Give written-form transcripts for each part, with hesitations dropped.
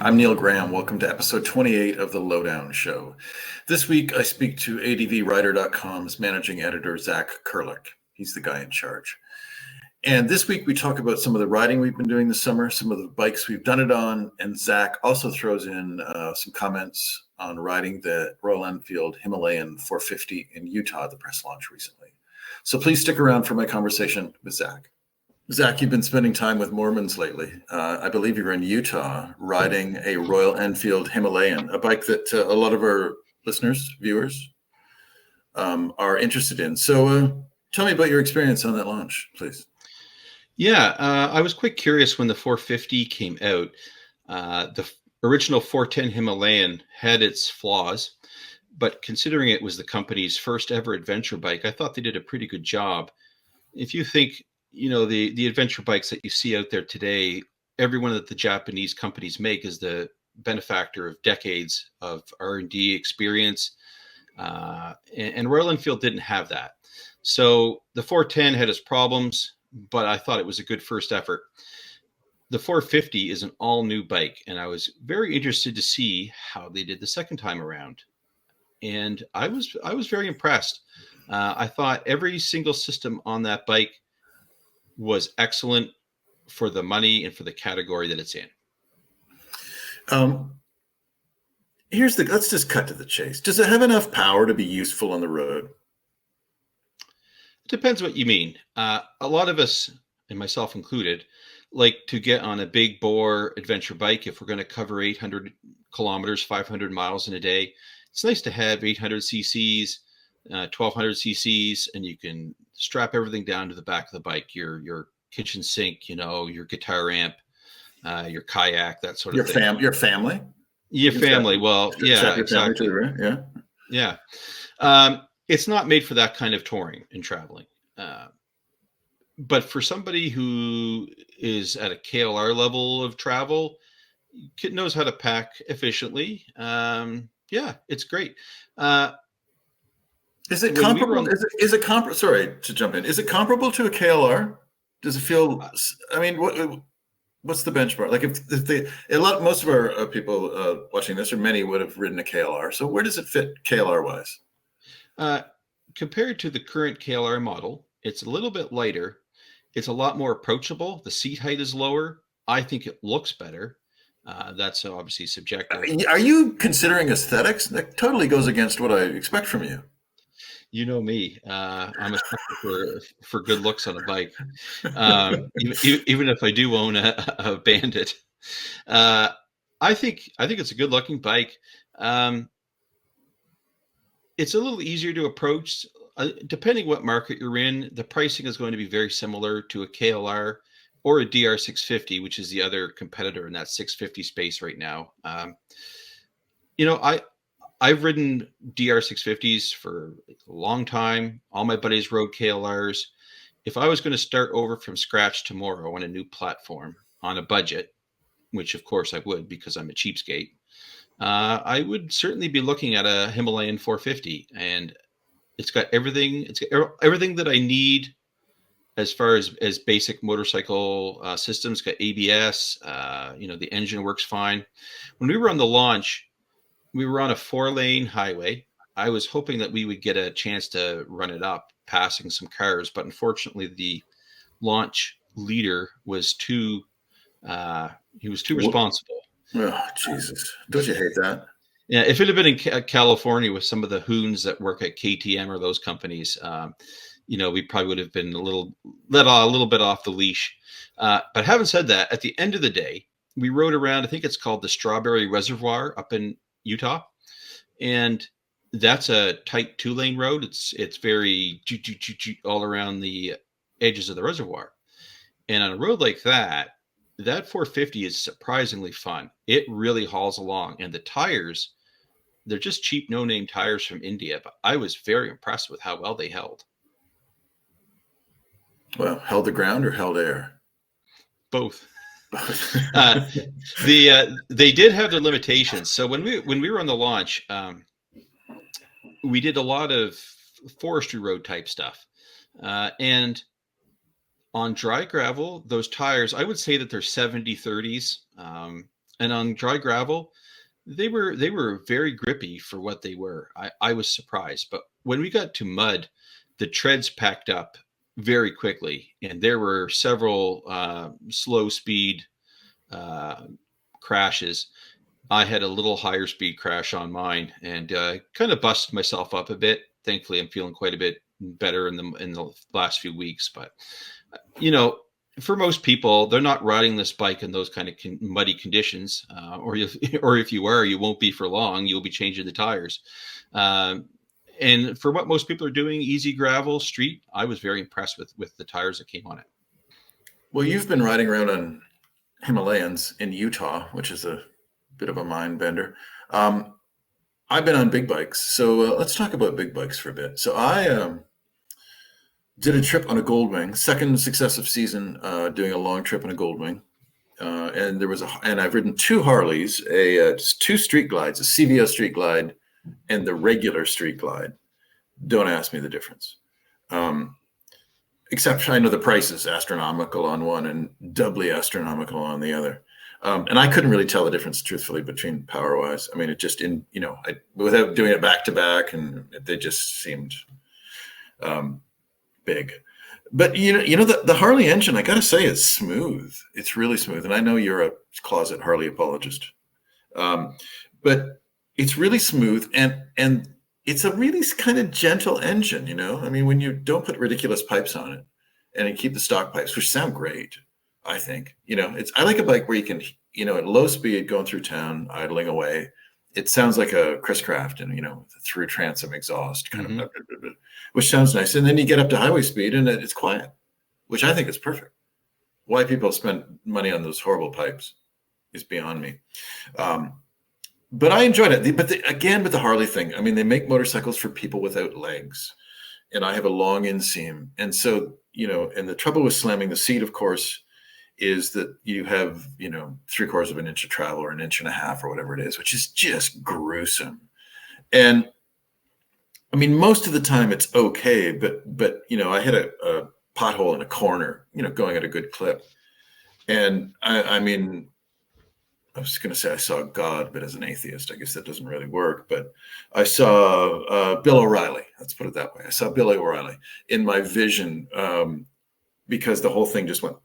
I'm Neil Graham. Welcome to episode 28 of The Lowdown Show. This week, I speak to ADVrider.com's managing editor, Zac Kurylyk. He's the guy in charge. And this week, we talk about some of the riding we've been doing this summer, some of the bikes we've done it on, and Zac also throws in some comments on riding the Royal Enfield Himalyan 450 in Utah at the press launch recently. So please stick around for my conversation with Zac. Zac, you've been spending time with Mormons lately. I believe you're in Utah riding a Royal Enfield Himalayan, a bike that a lot of our listeners, viewers, are interested in. So tell me about your experience on that launch, please. Yeah, I was quite curious when the 450 came out. The original 410 Himalayan had its flaws, but considering it was the company's first ever adventure bike, I thought they did a pretty good job. If you think, the adventure bikes that you see out there today, every one that the Japanese companies make is the benefactor of decades of R&D experience. And Royal Enfield didn't have that. So the 410 had its problems, but I thought it was a good first effort. The 450 is an all new bike, and I was very interested to see how they did the second time around. And I was very impressed. I thought every single system on that bike was excellent for the money and for the category that it's in. Let's just cut to the chase. Does it have enough power to be useful on the road? It depends what you mean. A lot of us, and myself included, like to get on a big bore adventure bike if we're going to cover 800 kilometers, 500 miles in a day. It's nice to have 800 cc's, 1200 cc's, and you can strap everything down to the back of the bike, your kitchen sink, your guitar amp, your kayak, that sort of thing. Your family? Your family. Well, yeah, exactly. Yeah. It's not made for that kind of touring and traveling. But for somebody who is at a KLR level of travel, knows how to pack efficiently. Yeah, it's great. Is it comparable? Sorry to jump in. Is it comparable to a KLR? Does it feel? I mean, what's the benchmark? Like, most of our people watching this, or many, would have ridden a KLR. So where does it fit KLR wise? Compared to the current KLR model, it's a little bit lighter. It's a lot more approachable. The seat height is lower. I think it looks better. That's obviously subjective. Are you considering aesthetics? That totally goes against what I expect from you. You know me. I'm a sucker for good looks on a bike. Even if I do own a Bandit, I think it's a good looking bike. It's a little easier to approach. Depending what market you're in, the pricing is going to be very similar to a KLR or a DR650, which is the other competitor in that 650 space right now. I've ridden DR650s for a long time. All my buddies rode KLRs. If I was going to start over from scratch tomorrow on a new platform on a budget, which of course I would because I'm a cheapskate, I would certainly be looking at a Himalayan 450, and it's got everything. It's got everything that I need as far as basic motorcycle systems. Got ABS. The engine works fine. When we were on the launch, we were on a 4-lane highway. I was hoping that we would get a chance to run it up, passing some cars, but unfortunately, the launch leader was too responsible. Oh, Jesus. Don't you hate that? Yeah, if it had been in California with some of the hoons that work at KTM or those companies, we probably would have been let a little bit off the leash. But having said that, at the end of the day, we rode around, I think it's called the Strawberry Reservoir up in Utah. And that's a tight 2-lane road. It's very all around the edges of the reservoir. And on a road like that 450 is surprisingly fun. It really hauls along. And the tires, they're just cheap, no-name tires from India. But I was very impressed with how well they held. Well, held the ground or held air? Both. They did have their limitations. So when we were on the launch, we did a lot of forestry road type stuff. And on dry gravel, those tires, I would say that they're 70/30s. And on dry gravel, they were very grippy for what they were. I was surprised, but when we got to mud, the treads packed up very quickly, and there were several slow speed uh, crashes. I had a little higher speed crash on mine, and kind of busted myself up a bit. Thankfully, I'm feeling quite a bit better in the last few weeks. But you know, for most people, they're not riding this bike in those kind of muddy conditions, or or if you are, you won't be for long. You'll be changing the tires. Um, and for what most people are doing, easy gravel street, I was very impressed with the tires that came on it. Well, you've been riding around on Himalayans in Utah, which is a bit of a mind bender. I've been on big bikes, so let's talk about big bikes for a bit. So I did a trip on a Goldwing, second successive season doing a long trip on a Goldwing, and I've ridden two Harleys, just two street glides, a CVO street glide, and the regular street glide. Don't ask me the difference. Except I know the price is astronomical on one and doubly astronomical on the other. And I couldn't really tell the difference, truthfully, between power-wise. I mean, it just without doing it back to back, and they just seemed big. But the Harley engine, I got to say, is smooth. It's really smooth. And I know you're a closet Harley apologist, but it's really smooth, and it's a really kind of gentle engine. I mean, when you don't put ridiculous pipes on it, and you keep the stock pipes, which sound great, I think. I like a bike where you can, at low speed going through town, idling away. It sounds like a Chris Craft and, through transom exhaust kind of, which sounds nice. And then you get up to highway speed and it's quiet, which I think is perfect. Why people spend money on those horrible pipes is beyond me. But I enjoyed it. But again, with the Harley thing, I mean, they make motorcycles for people without legs. And I have a long inseam. And so, and the trouble with slamming the seat, of course, is that you have, 3/4 of an inch of travel or an inch and a half or whatever it is, which is just gruesome. And I mean, most of the time it's okay, but I hit a pothole in a corner, going at a good clip. And I mean, I was going to say I saw God, but as an atheist, I guess that doesn't really work. But I saw Bill O'Reilly. Let's put it that way. I saw Bill O'Reilly in my vision because the whole thing just went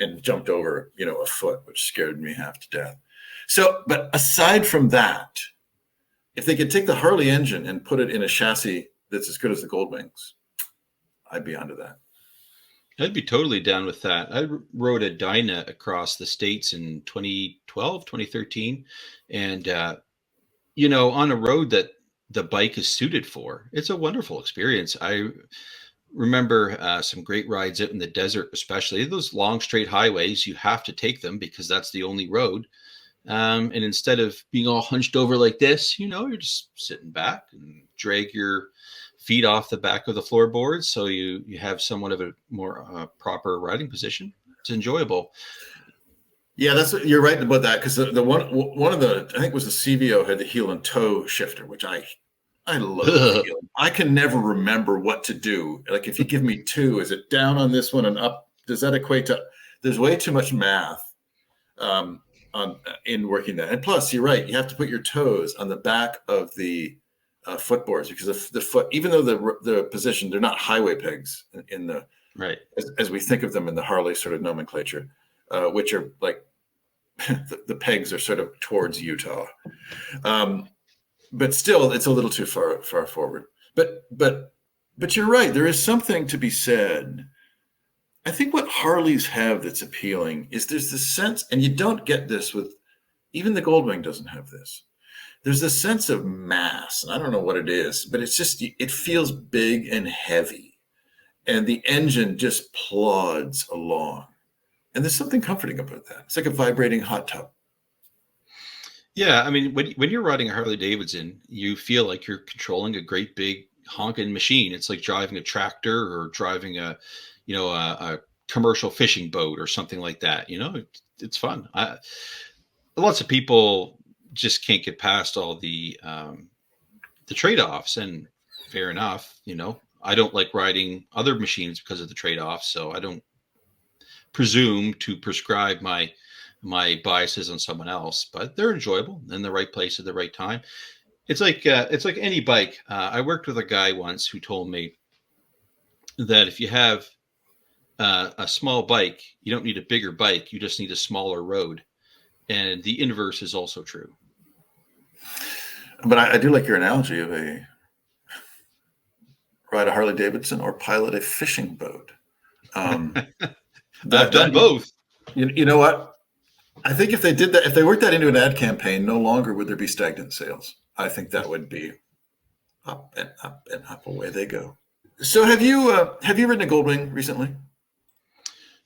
and jumped over, a foot, which scared me half to death. So, but aside from that, if they could take the Harley engine and put it in a chassis that's as good as the Goldwings, I'd be onto that. I'd be totally down with that. I rode a Dyna across the States in 2012, 2013. And, on a road that the bike is suited for, it's a wonderful experience. I remember some great rides out in the desert, especially those long straight highways. You have to take them because that's the only road. And instead of being all hunched over like this, you're just sitting back and drag your feet off the back of the floorboards, so you have somewhat of a more proper riding position. It's enjoyable. Yeah, you're right about that, because the one of the, I think it was the CVO, had the heel and toe shifter, which I love. I can never remember what to do. Like, if you give me two, is it down on this one and up? Does that equate to? There's way too much math in working that. And plus, you're right. You have to put your toes on the back of the footboards, because the foot, even though the position, they're not highway pegs in the right as we think of them in the Harley sort of nomenclature, which are like the pegs are sort of towards Utah. But still, it's a little too far forward. But you're right. There is something to be said. I think what Harleys have that's appealing is there's this sense, and you don't get this with, even the Goldwing doesn't have this. There's this sense of mass, and I don't know what it is, but it's just, it feels big and heavy, and the engine just plods along. And there's something comforting about that. It's like a vibrating hot tub. Yeah, I mean, when you're riding a Harley Davidson, you feel like you're controlling a great big honking machine. It's like driving a tractor or driving a commercial fishing boat or something like that. It's fun. Lots of people just can't get past all the trade-offs, and fair enough. I don't like riding other machines because of the trade-offs, so I don't presume to prescribe my my biases on someone else, but they're enjoyable in the right place at the right time. It's like any bike. I worked with a guy once who told me that if you have a small bike, you don't need a bigger bike. You just need a smaller road. And the inverse is also true. But I do like your analogy of ride a Harley Davidson or pilot a fishing boat. I've done both. You know what? I think if they did that, if they worked that into an ad campaign, no longer would there be stagnant sales. I think that would be up and up and up, away they go. So have you ridden a Goldwing recently?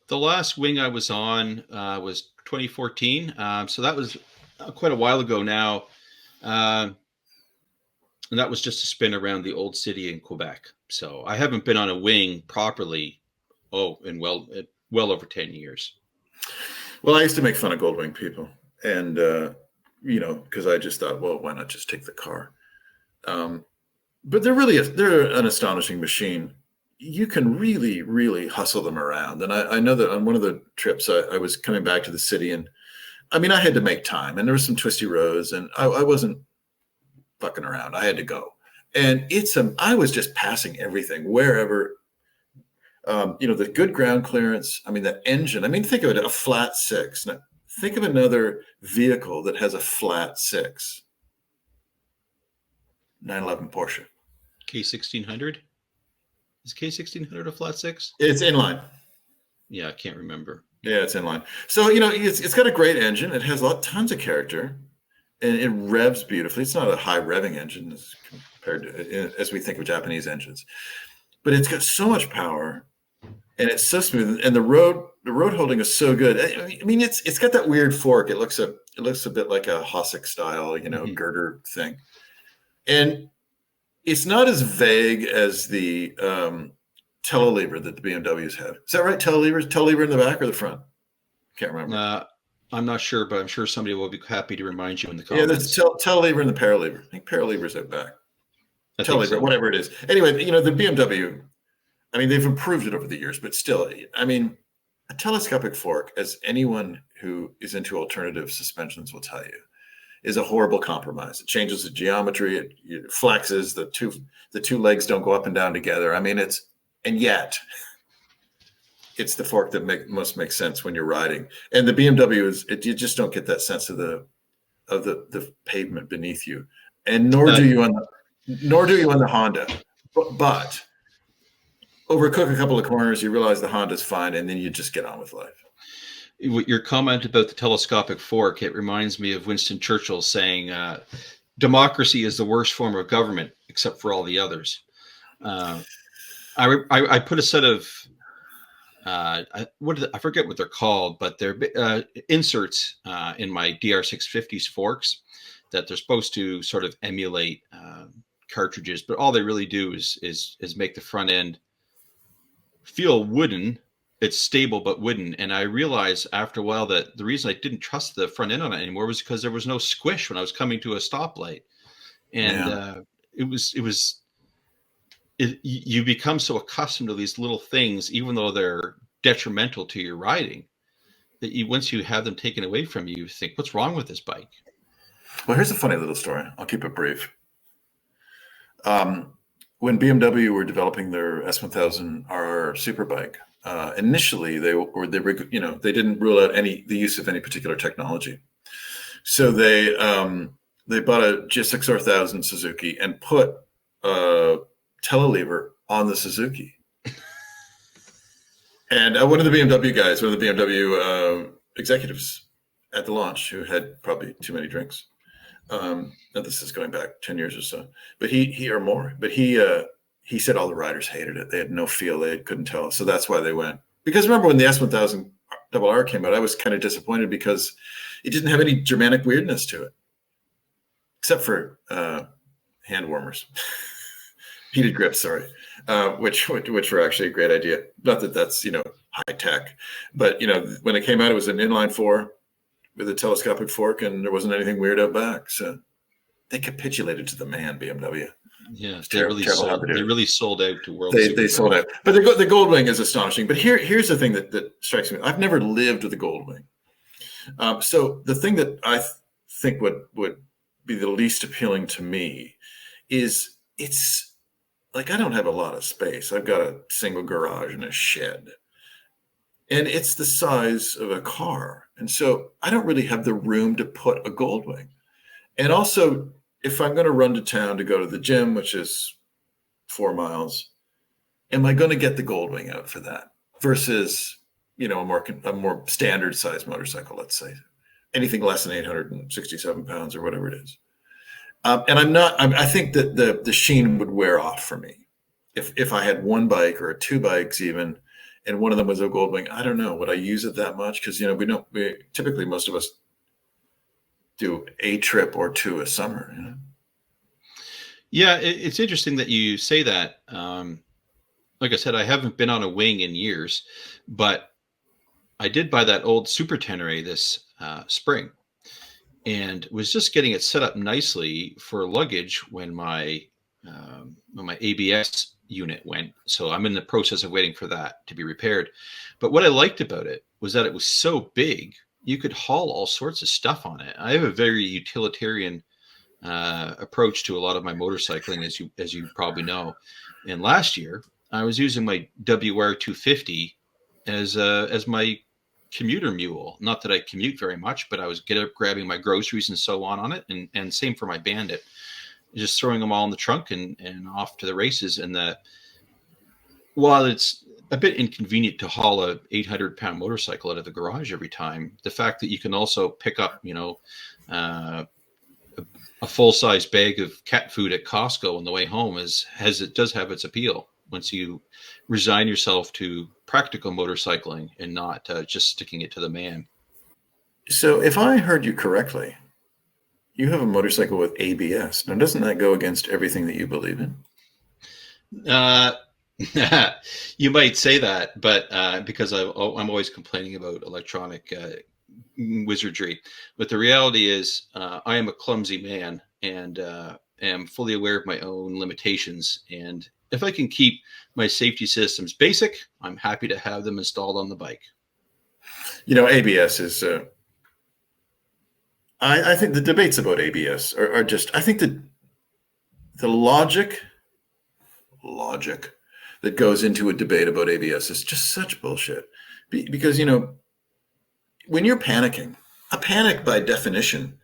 The last wing I was on was 2014. So that was quite a while ago now. And that was just a spin around the old city in Quebec. So I haven't been on a wing properly, in well over 10 years. Well, I used to make fun of Goldwing people. And, because I just thought, well, why not just take the car? But they're an astonishing machine. You can really, really hustle them around. And I know that on one of the trips, I was coming back to the city, and I mean, I had to make time, and there were some twisty roads, and I wasn't fucking around. I had to go. And I was just passing everything wherever, the good ground clearance. I mean, that engine, think of it, a flat six. Now, think of another vehicle that has a flat six. 911 Porsche. K1600? Is K1600 a flat six? It's inline. Yeah, I can't remember. Yeah, it's inline. So, it's got a great engine. It has tons of character, and it revs beautifully. It's not a high revving engine as compared to, as we think of Japanese engines, but it's got so much power, and it's so smooth, and the road holding is so good. I mean, it's got that weird fork. It looks a bit like a Hossack style, girder thing, and it's not as vague as the telelever that the BMWs have. Is that right? Telelever in the back or the front? Can't remember. I'm not sure, but I'm sure somebody will be happy to remind you in the comments. Yeah, there's telelever and the paralever. I think paralever's out back. Telelever, so. Whatever it is. Anyway, the BMW, they've improved it over the years, but still, a telescopic fork, as anyone who is into alternative suspensions will tell you, is a horrible compromise. It changes the geometry. It flexes. The two legs don't go up and down together. And yet it's the fork that must make sense when you're riding. And the BMW you just don't get that sense of the pavement beneath you. And nor do you on the Honda. But overcook a couple of corners, you realize the Honda's fine, and then you just get on with life. Your comment about the telescopic fork, it reminds me of Winston Churchill saying, democracy is the worst form of government, except for all the others. I put a set of, I forget what they're called, but they're inserts in my DR650's forks that they're supposed to sort of emulate cartridges, but all they really do is make the front end feel wooden. It's stable but wooden, and I realized after a while that the reason I didn't trust the front end on it anymore was because there was no squish when I was coming to a stoplight, and you become so accustomed to these little things, even though they're detrimental to your riding, that once you have them taken away from you, you think, "What's wrong with this bike?" Well, here's a funny little story. I'll keep it brief. When BMW were developing their S1000RR Superbike. Initially, they didn't rule out the use of any particular technology, so they bought a GSX-4000 Suzuki and put a telelever on the Suzuki. And one of the BMW executives at the launch, who had probably too many drinks. Now this is going back 10 years or so, but he or more. But he said all the riders hated it. They had no feel. They couldn't tell. So that's why they went. Because remember when the S1000RR came out, I was kind of disappointed because it didn't have any Germanic weirdness to it, except for hand warmers, heated grips. Sorry, which were actually a great idea. Not that that's high tech, but when it came out, it was an inline four with a telescopic fork, and there wasn't anything weird out back. So they capitulated to the man, BMW. Yeah, they really sold out to world. They sold out, but the Goldwing is astonishing. But here's the thing that strikes me: I've never lived with a Goldwing, So the thing that I think would be the least appealing to me is it's like I don't have a lot of space. I've got a single garage and a shed, and it's the size of a car, and so I don't really have the room to put a Goldwing. And also, if I'm going to run to town to go to the gym, which is 4 miles, am I going to get the Goldwing out for that versus a more standard size motorcycle, let's say anything less than 867 pounds or whatever it is. And I think that the sheen would wear off for me if I had one bike or two bikes even, and one of them was a Goldwing. I don't know, would I use it that much? Because we typically, most of us do a trip or two a summer. Yeah, it's interesting that you say that. Like I said, I haven't been on a wing in years, but I did buy that old Super Tenere this spring, and was just getting it set up nicely for luggage when my ABS unit went. So I'm in the process of waiting for that to be repaired. But what I liked about it was that it was so big, you could haul all sorts of stuff on it. I have a very utilitarian approach to a lot of my motorcycling, as you probably know. And last year, I was using my WR250 as my commuter mule. Not that I commute very much, but I was grabbing my groceries and so on it, and same for my Bandit. Just throwing them all in the trunk and off to the races. And while it's a bit inconvenient to haul a 800-pound motorcycle out of the garage every time, the fact that you can also pick up, a full-size bag of cat food at Costco on the way home it does have its appeal once you resign yourself to practical motorcycling and not just sticking it to the man. So if I heard you correctly, you have a motorcycle with ABS. Now, doesn't that go against everything that you believe in? You might say that, but because I'm always complaining about electronic wizardry. But the reality is, I am a clumsy man and am fully aware of my own limitations. And if I can keep my safety systems basic, I'm happy to have them installed on the bike. ABS is. I think the debates about ABS are just. I think that the logic that goes into a debate about ABS is just such bullshit. Because when you're panicking, a panic by definition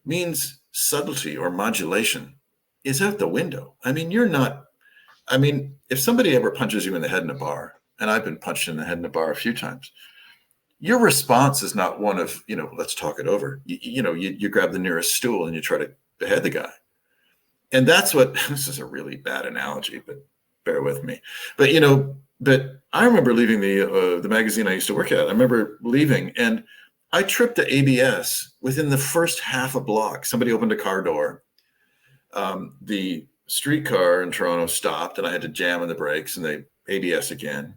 means subtlety or modulation is out the window. If somebody ever punches you in the head in a bar, and I've been punched in the head in a bar a few times, your response is not one of, let's talk it over. You grab the nearest stool and you try to behead the guy. And that's what, this is a really bad analogy, but bear with me. But I remember leaving the magazine I used to work at. I remember leaving and I tripped the ABS within the first half a block. Somebody opened a car door. The streetcar in Toronto stopped and I had to jam on the brakes and they ABS again.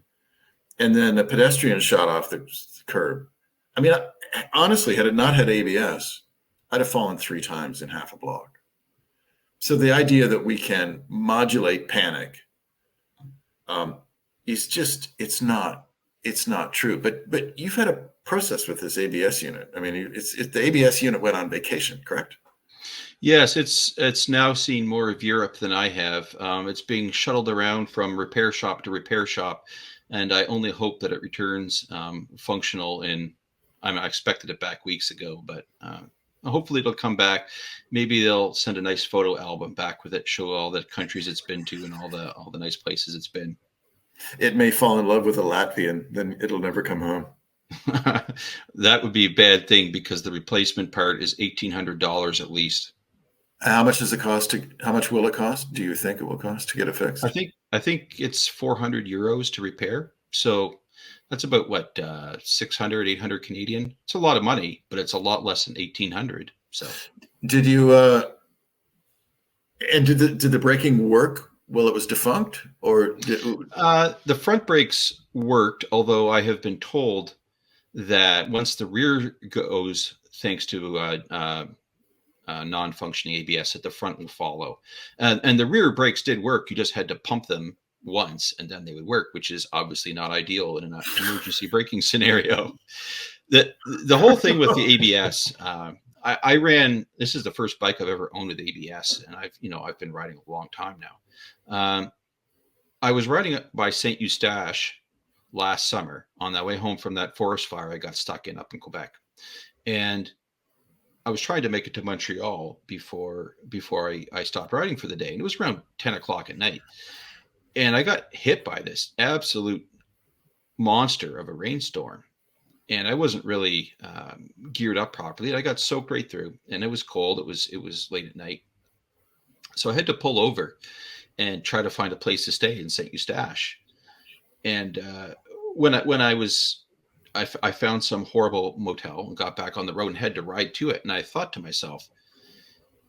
And then a pedestrian shot off the curb. Honestly, had it not had ABS, I'd have fallen 3 times in half a block. So the idea that we can modulate panic is just, it's not true. But you've had a process with this ABS unit. The ABS unit went on vacation, correct? Yes, it's now seen more of Europe than I have. It's being shuttled around from repair shop to repair shop, and I only hope that it returns functional. I expected it back weeks ago, but hopefully it'll come back. Maybe they'll send a nice photo album back with it, show all the countries it's been to and all the nice places it's been. It may fall in love with a Latvian, then it'll never come home. That would be a bad thing because the replacement part is $1,800 at least. How much does it cost how much will it cost? Do you think it will cost to get it fixed? I think it's 400 euros to repair. So that's about what, 600, 800 Canadian. It's a lot of money, but it's a lot less than 1,800. So did you, and did the braking work while it was defunct, or the front brakes worked, although I have been told that once the rear goes, thanks to non-functioning ABS, that the front will follow. And the rear brakes did work. You just had to pump them once and then they would work, which is obviously not ideal in an emergency braking scenario. The whole thing with the ABS, I ran, this is the first bike I've ever owned with ABS, and I've been riding a long time now. I was riding by St. Eustache last summer on that way home from that forest fire I got stuck in up in Quebec. And I was trying to make it to Montreal before I stopped riding for the day. And it was around 10 o'clock at night. And I got hit by this absolute monster of a rainstorm. And I wasn't really geared up properly. I got soaked right through, and it was cold. It was late at night. So I had to pull over and try to find a place to stay in St. Eustache. And when I found some horrible motel and got back on the road and had to ride to it. And I thought to myself,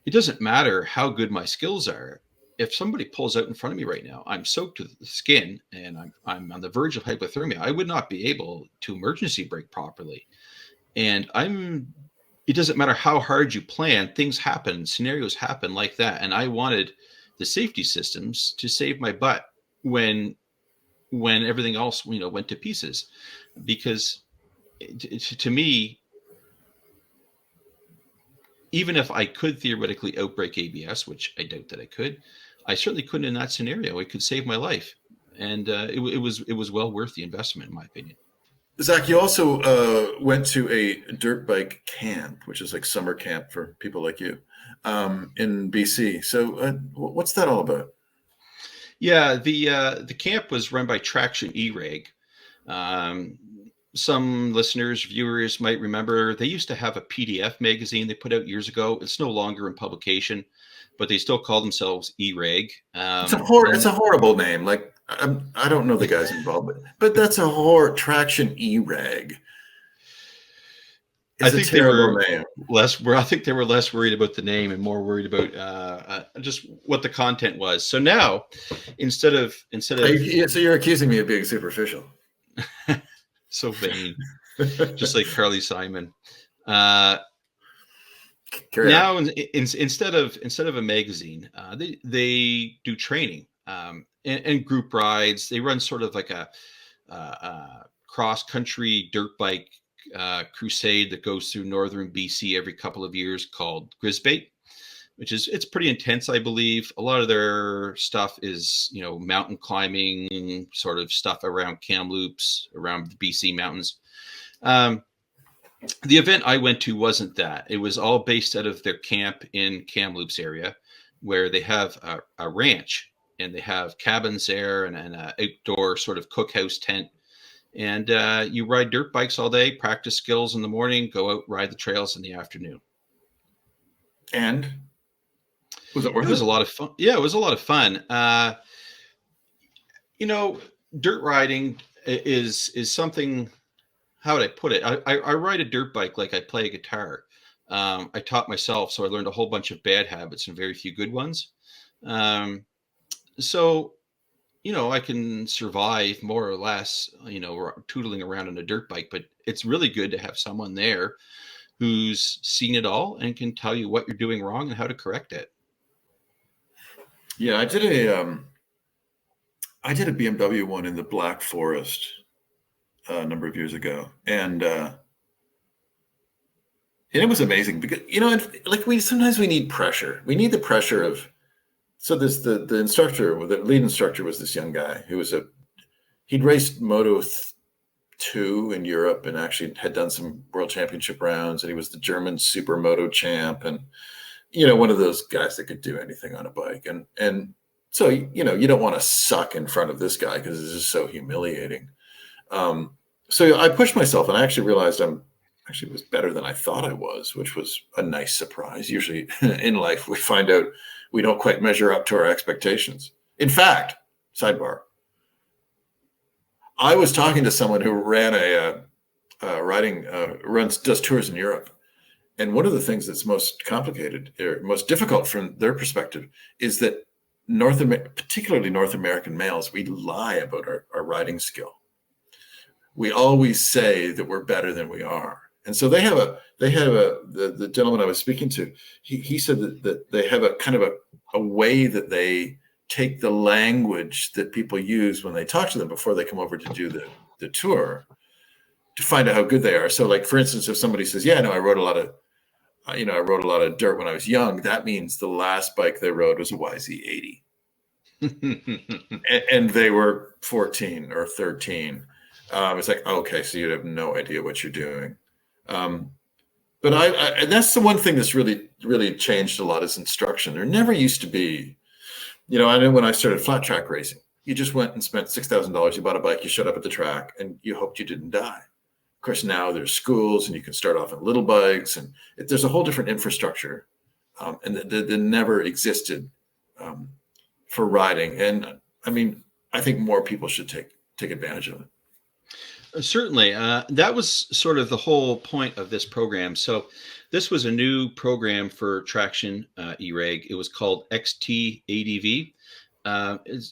it doesn't matter how good my skills are. If somebody pulls out in front of me right now, I'm soaked to the skin and I'm on the verge of hypothermia. I would not be able to emergency brake properly. And it doesn't matter how hard you plan, things happen, scenarios happen like that. And I wanted the safety systems to save my butt when everything else, went to pieces, because to me, even if I could theoretically outbrake ABS, which I doubt that I could, I certainly couldn't in that scenario. It could save my life. And it was well worth the investment, in my opinion. Zac, you also went to a dirt bike camp, which is like summer camp for people like you, in BC. So what's that all about? Yeah, the camp was run by Traction E-Reg. Some listeners, viewers might remember they used to have a PDF magazine they put out years ago. It's no longer in publication, but they still call themselves E-Reg. It's a horrible name. Like I don't know the guys involved, but that's a Traction E-Reg. I think they were less. I think they were less worried about the name and more worried about just what the content was. So now, instead of so you're accusing me of being superficial. So vain, just like Carly Simon. Now, instead of a magazine, they do training and group rides. They run sort of like a cross country dirt bike crusade that goes through northern BC every couple of years, called Grisbait, it's pretty intense, I believe. A lot of their stuff is, mountain climbing sort of stuff around Kamloops, around the BC mountains. The event I went to wasn't that. It was all based out of their camp in Kamloops area, where they have a ranch, and they have cabins there and an outdoor sort of cookhouse tent. And you ride dirt bikes all day, practice skills in the morning, go out, ride the trails in the afternoon. And was it worth it? It was a lot of fun. Yeah, it was a lot of fun. Dirt riding is something, how would I put it? I ride a dirt bike like I play a guitar. I taught myself, so I learned a whole bunch of bad habits and very few good ones. So I can survive more or less, tootling around on a dirt bike, but it's really good to have someone there who's seen it all and can tell you what you're doing wrong and how to correct it. Yeah, I did a BMW one in the Black Forest a number of years ago, and it was amazing because sometimes we need pressure. We need the pressure of. So there's the instructor, the lead instructor was this young guy who was he'd raced Moto 2 in Europe and actually had done some world championship rounds, and he was the German Supermoto champ, and one of those guys that could do anything on a bike. And so, you don't want to suck in front of this guy because it's just so humiliating. So I pushed myself, and I actually realized I was better than I thought I was, which was a nice surprise. Usually in life, we find out we don't quite measure up to our expectations. In fact, sidebar, I was talking to someone who ran does tours in Europe. And one of the things that's most complicated or most difficult from their perspective is that particularly North American males, we lie about our riding skill. We always say that we're better than we are. And so the gentleman I was speaking to, he said that they have a kind of a way that they take the language that people use when they talk to them before they come over to do the tour to find out how good they are. So like, for instance, if somebody says, yeah, no, I rode a lot of dirt when I was young, that means the last bike they rode was a YZ80. and they were 14 or 13. It's like, okay, so you have no idea what you're doing. But I that's the one thing that's really changed a lot is instruction. There never used to be, I know when I started flat track racing, you just went and spent $6,000. You bought a bike, you showed up at the track, and you hoped you didn't die. Of course, now there's schools, and you can start off in little bikes, and there's a whole different infrastructure, and that never existed for riding. And I mean, I think more people should take advantage of it. Certainly. That was sort of the whole point of this program. So this was a new program for traction e-reg. It was called XT ADV.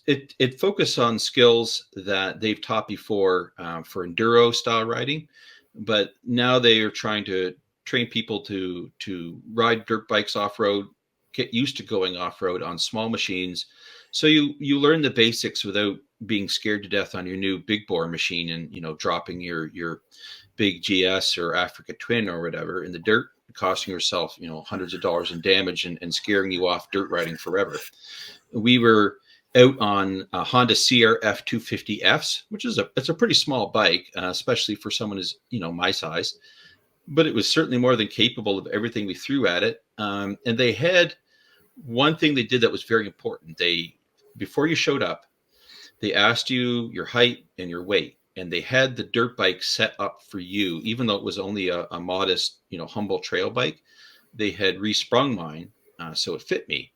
It focused on skills that they've taught before for enduro style riding, but now they are trying to train people to ride dirt bikes off-road, get used to going off-road on small machines. So you learn the basics without being scared to death on your new big bore machine and, dropping your big GS or Africa Twin or whatever in the dirt, costing yourself, hundreds of dollars in damage and scaring you off dirt riding forever. We were out on a Honda CRF 250Fs, which is it's a pretty small bike, especially for someone who's, my size, but it was certainly more than capable of everything we threw at it. And they had one thing they did that was very important. Before you showed up, they asked you your height and your weight, and they had the dirt bike set up for you, even though it was only a modest, humble trail bike. They had resprung mine, so it fit me,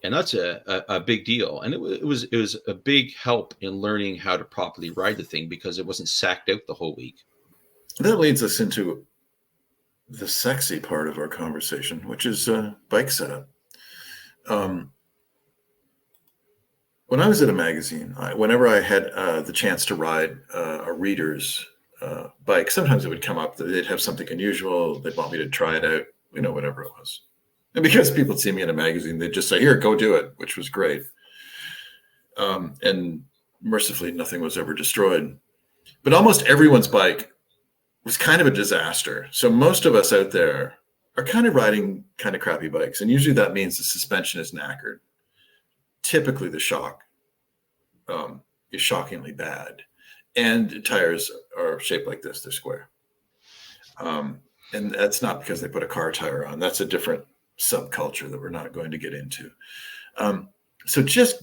and that's a big deal. And it was a big help in learning how to properly ride the thing because it wasn't sacked out the whole week. That leads us into the sexy part of our conversation, which is bike setup. When I was at a magazine, whenever I had the chance to ride a reader's bike, sometimes it would come up that they'd have something unusual. They'd want me to try it out, whatever it was. And because people would see me in a magazine, they'd just say, here, go do it, which was great. And mercifully, nothing was ever destroyed. But almost everyone's bike was kind of a disaster. So most of us out there are kind of riding kind of crappy bikes. And usually that means the suspension is knackered. Typically the shock is shockingly bad, and tires are shaped like this. They're square. And that's not because they put a car tire on. That's a different subculture that we're not going to get into. So just,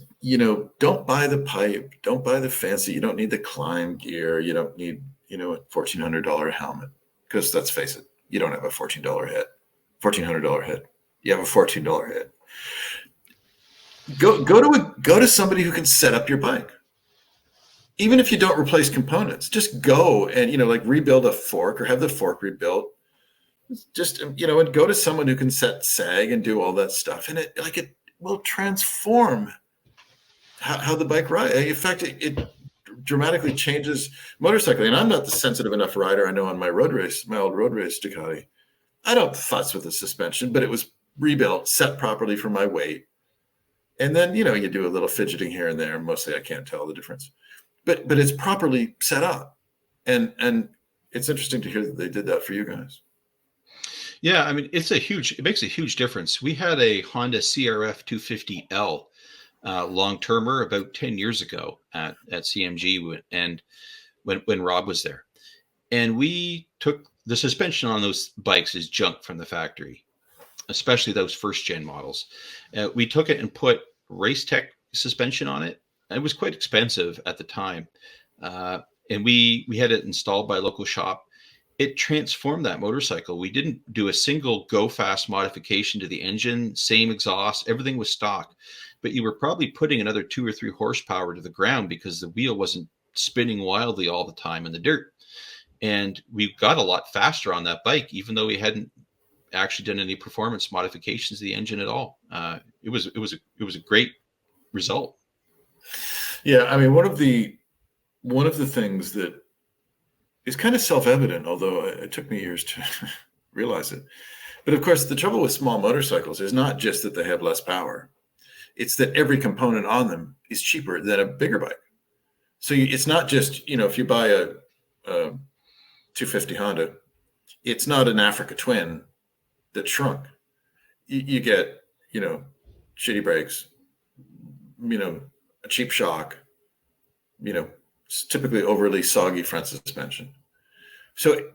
don't buy the pipe. Don't buy the fancy. You don't need the climb gear. You don't need, a $1,400 helmet, because let's face it, you don't have a $1,400 head. You have a $14 head. Go to somebody who can set up your bike. Even if you don't replace components, just go and, rebuild a fork or have the fork rebuilt. Just, and go to someone who can set sag and do all that stuff. And it will transform how the bike rides. In fact, it dramatically changes motorcycling. And I'm not the sensitive enough rider I know on my old road race Ducati. I don't fuss with the suspension, but it was rebuilt, set properly for my weight. And then, you do a little fidgeting here and there. Mostly I can't tell the difference, but it's properly set up. And it's interesting to hear that they did that for you guys. Yeah. I mean, it makes a huge difference. We had a Honda CRF 250L long-termer about 10 years ago at CMG and when Rob was there, and we took the suspension on those bikes is junk from the factory, especially those first gen models. We took it and put Race Tech suspension on it. It was quite expensive at the time. And we had it installed by a local shop. It transformed that motorcycle. We didn't do a single go fast modification to the engine, same exhaust, everything was stock, but you were probably putting another 2 or 3 horsepower to the ground because the wheel wasn't spinning wildly all the time in the dirt. And we got a lot faster on that bike, even though we hadn't actually done any performance modifications to the engine at all. It was a great result. Yeah, I mean, one of the things that is kind of self-evident, although it took me years to realize it. But of course, the trouble with small motorcycles is not just that they have less power. It's that every component on them is cheaper than a bigger bike. So it's not just, if you buy a 250 Honda, it's not an Africa Twin that shrunk. You get, shitty brakes, a cheap shock, typically overly soggy front suspension. So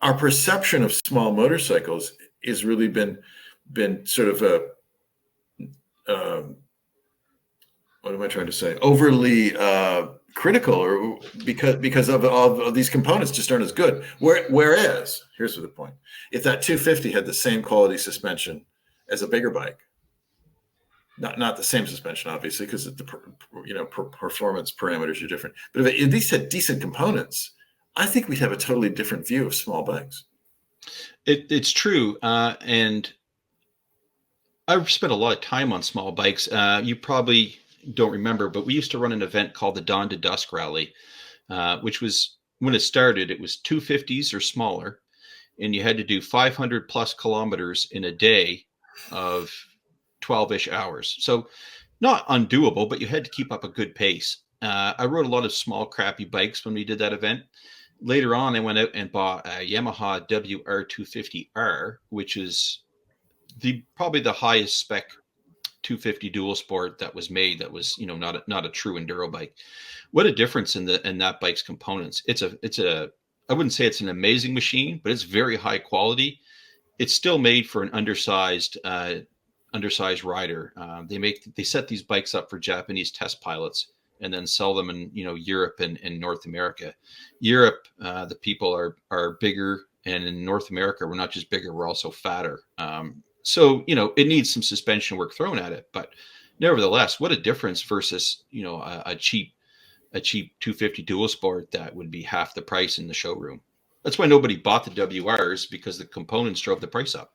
our perception of small motorcycles is really been sort of what am I trying to say? Overly critical, or because of all of these components just aren't as good. Whereas, here's the point: if that 250 had the same quality suspension as a bigger bike, not the same suspension, obviously, because the performance parameters are different. But if it at least had decent components, I think we'd have a totally different view of small bikes. It's true, and I've spent a lot of time on small bikes. You probably don't remember, but we used to run an event called the Dawn to Dusk Rally, which was, when it started, it was 250s or smaller, and you had to do 500 plus kilometers in a day of 12-ish hours. So not undoable, but you had to keep up a good pace. I rode a lot of small, crappy bikes when we did that event. Later on, I went out and bought a Yamaha WR250R, which is probably the highest spec 250 dual sport that was made. That was, not a true enduro bike. What a difference in that bike's components. It's a I wouldn't say it's an amazing machine, but it's very high quality. It's still made for an undersized rider. They set these bikes up for Japanese test pilots and then sell them in Europe and North America. Europe, the people are bigger, and in North America, we're not just bigger, we're also fatter. So it needs some suspension work thrown at it, but nevertheless, what a difference versus a cheap 250 dual sport that would be half the price in the showroom. That's why nobody bought the WRs, because the components drove the price up.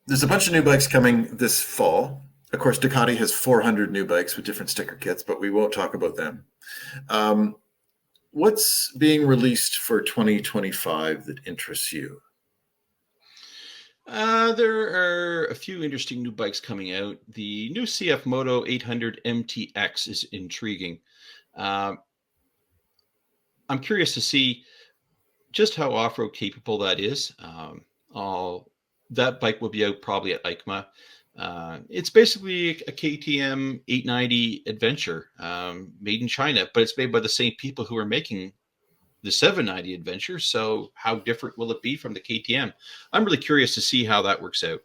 There's a bunch of new bikes coming this fall. Of course, Ducati has 400 new bikes with different sticker kits, but we won't talk about them. What's being released for 2025 that interests you? There are a few interesting new bikes coming out. The new CF Moto 800 MTX is intriguing. I'm curious to see just how off-road capable that is. That bike will be out probably at EICMA. It's basically a KTM 890 adventure, made in China, but it's made by the same people who are making the 790 adventure. So how different will it be from the KTM? I'm really curious to see how that works out.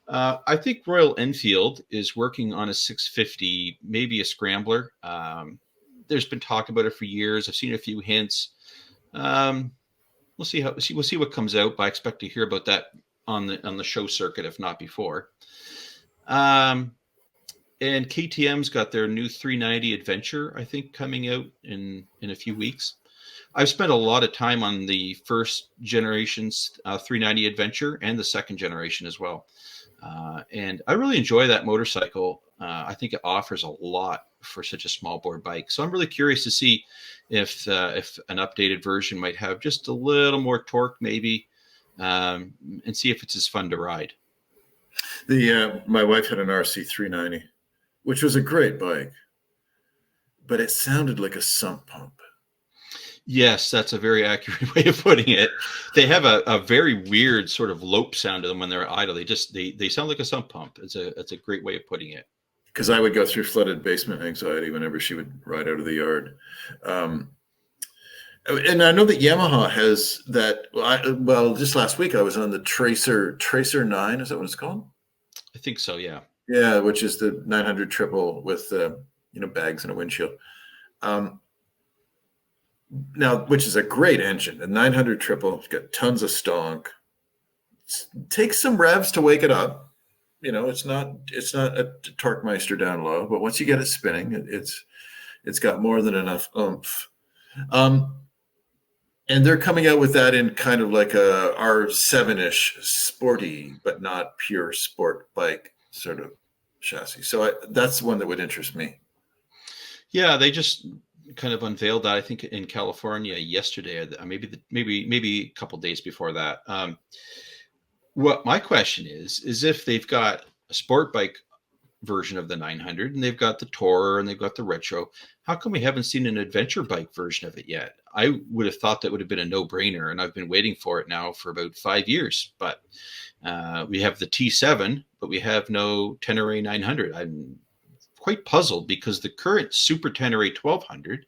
I think Royal Enfield is working on a 650, maybe a scrambler. There's been talk about it for years. I've seen a few hints. We'll see what comes out, but I expect to hear about that on the show circuit, if not before. And KTM's got their new 390 Adventure, I think, coming out in a few weeks. I've spent a lot of time on the first generation's 390 Adventure and the second generation as well. And I really enjoy that motorcycle. I think it offers a lot for such a small bore bike. So I'm really curious to see if an updated version might have just a little more torque, maybe, and see if it's as fun to ride. My wife had an RC 390, which was a great bike, but it sounded like a sump pump. Yes, that's a very accurate way of putting it. They have a very weird sort of lope sound to them when they're idle. They sound like a sump pump. It's a great way of putting it. Because I would go through flooded basement anxiety whenever she would ride out of the yard. And I know that Yamaha has that. Well, just last week I was on the Tracer 9. Is that what it's called? I think so. Yeah. Yeah, which is the 900 triple with bags and a windshield. Now, which is a great engine. The 900 triple, it's got tons of stonk. It takes some revs to wake it up. It's not a torque meister down low, but once you get it spinning, it's got more than enough oomph. And they're coming out with that in kind of like a R7-ish sporty, but not pure sport bike sort of chassis. So that's one that would interest me. Yeah, they just kind of unveiled that, I think, in California yesterday, maybe a couple of days before that. What my question is if they've got a sport bike version of the 900, and they've got the Tourer and they've got the Retro. How come we haven't seen an adventure bike version of it yet? I would have thought that would have been a no-brainer, and I've been waiting for it now for about 5 years. But we have the T7, but we have no Tenere 900. I'm quite puzzled because the current Super Tenere 1200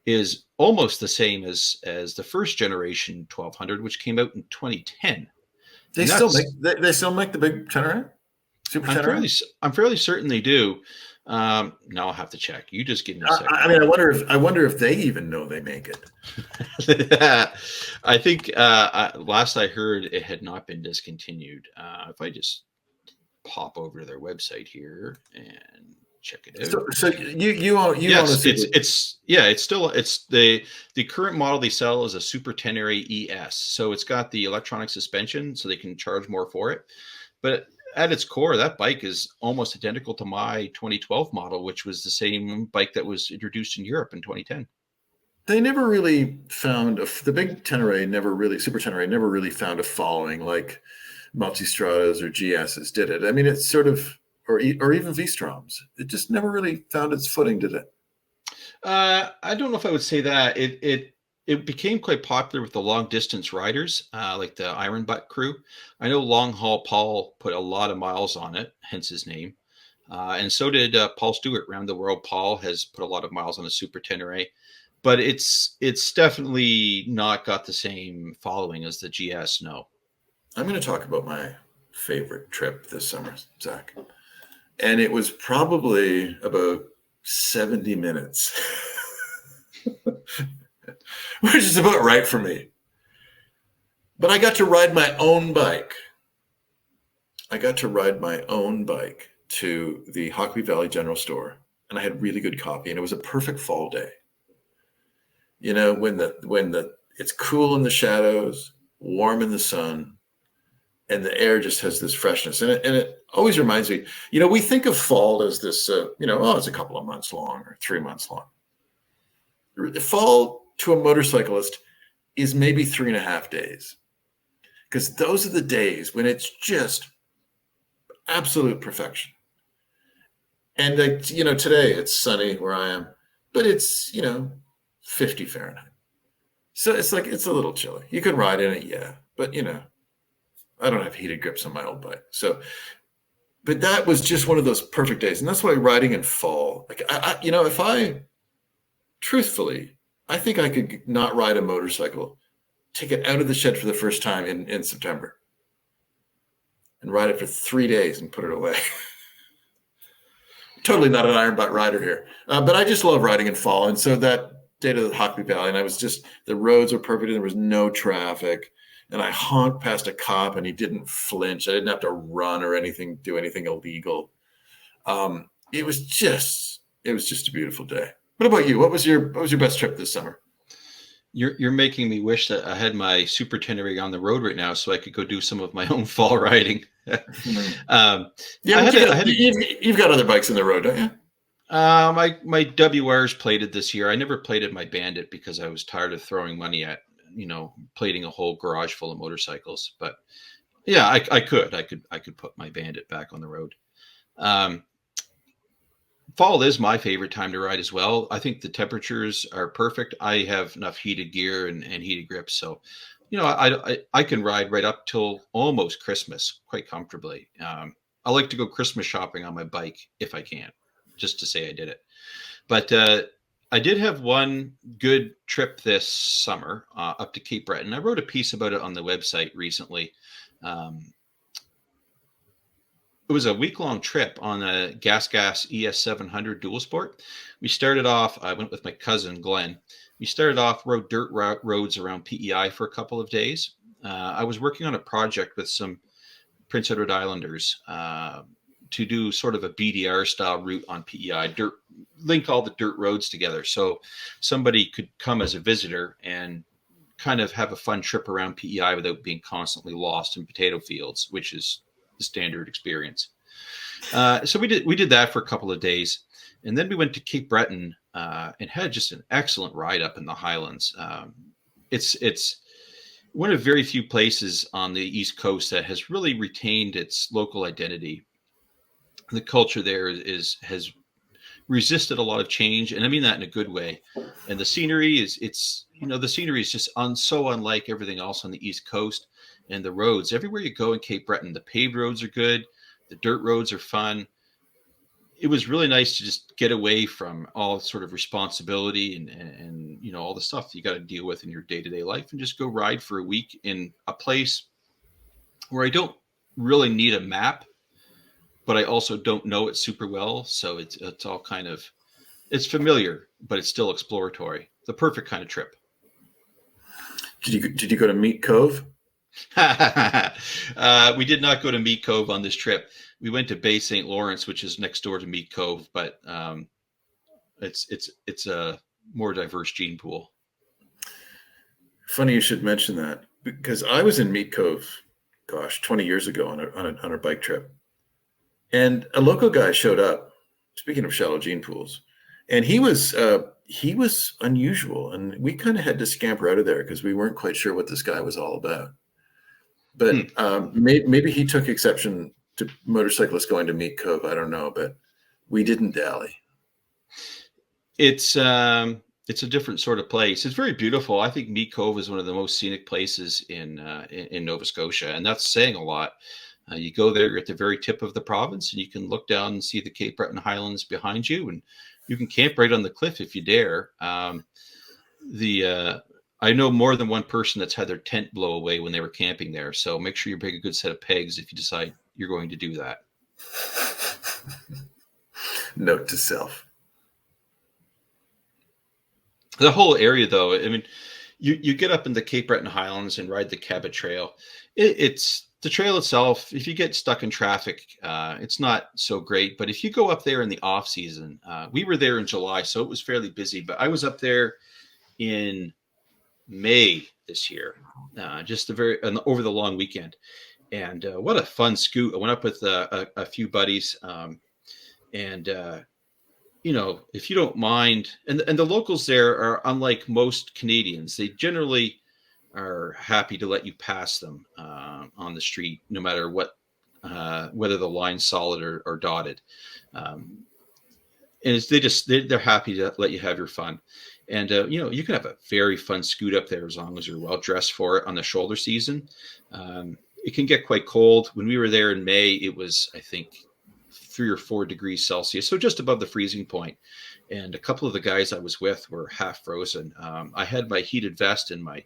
is almost the same as the first generation 1200, which came out in 2010. They still make the big Tenere? Super Tenere? I'm fairly certain they do. Now I'll have to check. You just give me a second. I mean, I wonder if they even know they make it. I think last I heard, it had not been discontinued. If I just pop over to their website here and check it out. So you want yes, to see it's the current model they sell is a Super Tenere ES. So it's got the electronic suspension, so they can charge more for it. But at its core, that bike is almost identical to my 2012 model, which was the same bike that was introduced in Europe in 2010. They never really found the big Tenere Super Tenere never really found a following like Multistradas or GSs did it. I mean, it's sort of, or even V-Stroms. It just never really found its footing, did it? I don't know if I would say that. It became quite popular with the long distance riders, like the Iron Butt crew. I know Long Haul Paul put a lot of miles on it, hence his name. And so did Paul Stewart. Round the World Paul has put a lot of miles on a Super Tenere. But it's definitely not got the same following as the GS, no. I'm going to talk about my favorite trip this summer, Zach. And it was probably about 70 minutes. Which is about right for me. But I got to ride my own bike. I got to ride my own bike to the Hockley Valley General Store, and I had really good copy, and it was a perfect fall day. You know, when it's cool in the shadows, warm in the sun, and the air just has this freshness. And it always reminds me, you know, we think of fall as this, it's a couple of months long or 3 months long. Fall to a motorcyclist is maybe 3.5 days, because those are the days when it's just absolute perfection. And today it's sunny where I am, but it's 50 Fahrenheit, so it's a little chilly. You can ride in it, yeah, but I don't have heated grips on my old bike, but that was just one of those perfect days. And that's why riding in fall, truthfully, I think I could not ride a motorcycle, take it out of the shed for the first time in September, and ride it for 3 days and put it away. Totally not an iron butt rider here. But I just love riding in fall. And so that day to the Hockley Valley, and the roads were perfect and there was no traffic. And I honked past a cop and he didn't flinch. I didn't have to run or do anything illegal. It was just a beautiful day. What about you? What was your best trip this summer? You're making me wish that I had my Super Tenere on the road right now so I could go do some of my own fall riding. You've got other bikes in the road, don't you? My WRs plated this year. I never plated my Bandit because I was tired of throwing money at plating a whole garage full of motorcycles. But yeah, I could put my Bandit back on the road. Fall is my favorite time to ride as well. I think the temperatures are perfect. I have enough heated gear and heated grips, so I can ride right up till almost Christmas quite comfortably. I like to go Christmas shopping on my bike if I can, just to say I did it. But I did have one good trip this summer up to Cape Breton. I wrote a piece about it on the website recently. It was a week-long trip on a Gas ES700 dual sport. We started off, I went with my cousin, Glenn. We started off, rode dirt roads around PEI for a couple of days. I was working on a project with some Prince Edward Islanders to do sort of a BDR style route on PEI, link all the dirt roads together. So somebody could come as a visitor and kind of have a fun trip around PEI without being constantly lost in potato fields, which is the standard experience. So we did that for a couple of days, and then we went to Cape Breton and had just an excellent ride up in the Highlands. It's one of very few places on the East Coast that has really retained its local identity. The culture there has resisted a lot of change, and I mean that in a good way. And the scenery the scenery is just so unlike everything else on the East Coast. And the roads everywhere you go in Cape Breton, the paved roads are good, the dirt roads are fun. It was really nice to just get away from all sort of responsibility and all the stuff you got to deal with in your day-to-day life, and just go ride for a week in a place where I don't really need a map, but I also don't know it super well. So it's all kind of, it's familiar, but it's still exploratory. The perfect kind of trip. Did you go to Meat Cove? We did not go to Meat Cove on this trip. We went to Bay St. Lawrence, which is next door to Meat Cove, but it's a more diverse gene pool. Funny you should mention that, because I was in Meat Cove, 20 years ago on a bike trip, and a local guy showed up. Speaking of shallow gene pools, and he was unusual, and we kind of had to scamper out of there because we weren't quite sure what this guy was all about. But maybe he took exception to motorcyclists going to Meat Cove. I don't know, but we didn't dally. It's a different sort of place. It's very beautiful. I think Meat Cove is one of the most scenic places in Nova Scotia, and that's saying a lot. You go there, you're at the very tip of the province, and you can look down and see the Cape Breton Highlands behind you, and you can camp right on the cliff if you dare. I know more than one person that's had their tent blow away when they were camping there. So make sure you bring a good set of pegs if you decide you're going to do that. Note to self. The whole area, though, I mean, you get up in the Cape Breton Highlands and ride the Cabot Trail. It's the trail itself. If you get stuck in traffic, it's not so great. But if you go up there in the off season, we were there in July, so it was fairly busy. But I was up there in May this year, just over the long weekend, and what a fun scoot! I went up with a few buddies, and if you don't mind, and the locals there are unlike most Canadians. They generally are happy to let you pass them on the street, no matter what, whether the line's solid or dotted. And they're happy to let you have your fun. And, you can have a very fun scoot up there as long as you're well dressed for it on the shoulder season. It can get quite cold. When we were there in May, it was, I think, 3 or 4 degrees Celsius, so just above the freezing point. And a couple of the guys I was with were half frozen. I had my heated vest in my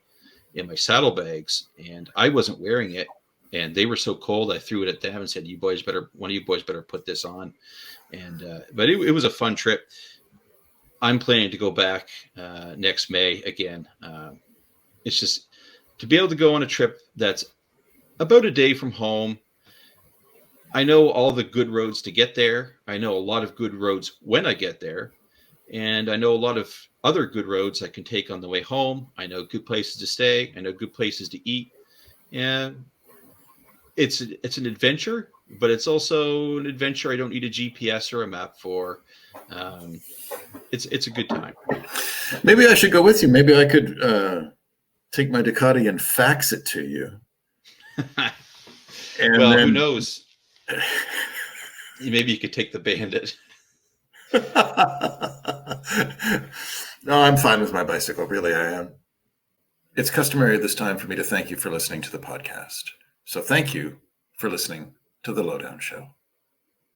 saddlebags, and I wasn't wearing it. And they were so cold, I threw it at them and said, one of you boys better put this on. And but it was a fun trip. I'm planning to go back next May again. It's just to be able to go on a trip that's about a day from home. I know all the good roads to get there. I know a lot of good roads when I get there. And I know a lot of other good roads I can take on the way home. I know good places to stay. I know good places to eat. And it's an adventure, but it's also an adventure I don't need a GPS or a map for. It's a good time. Maybe I should go with you. Maybe I could take my Ducati and fax it to you. And well, who knows? Maybe you could take the Bandit. No, I'm fine with my bicycle. Really, I am. It's customary this time for me to thank you for listening to the podcast. So thank you for listening to The Lowdown Show.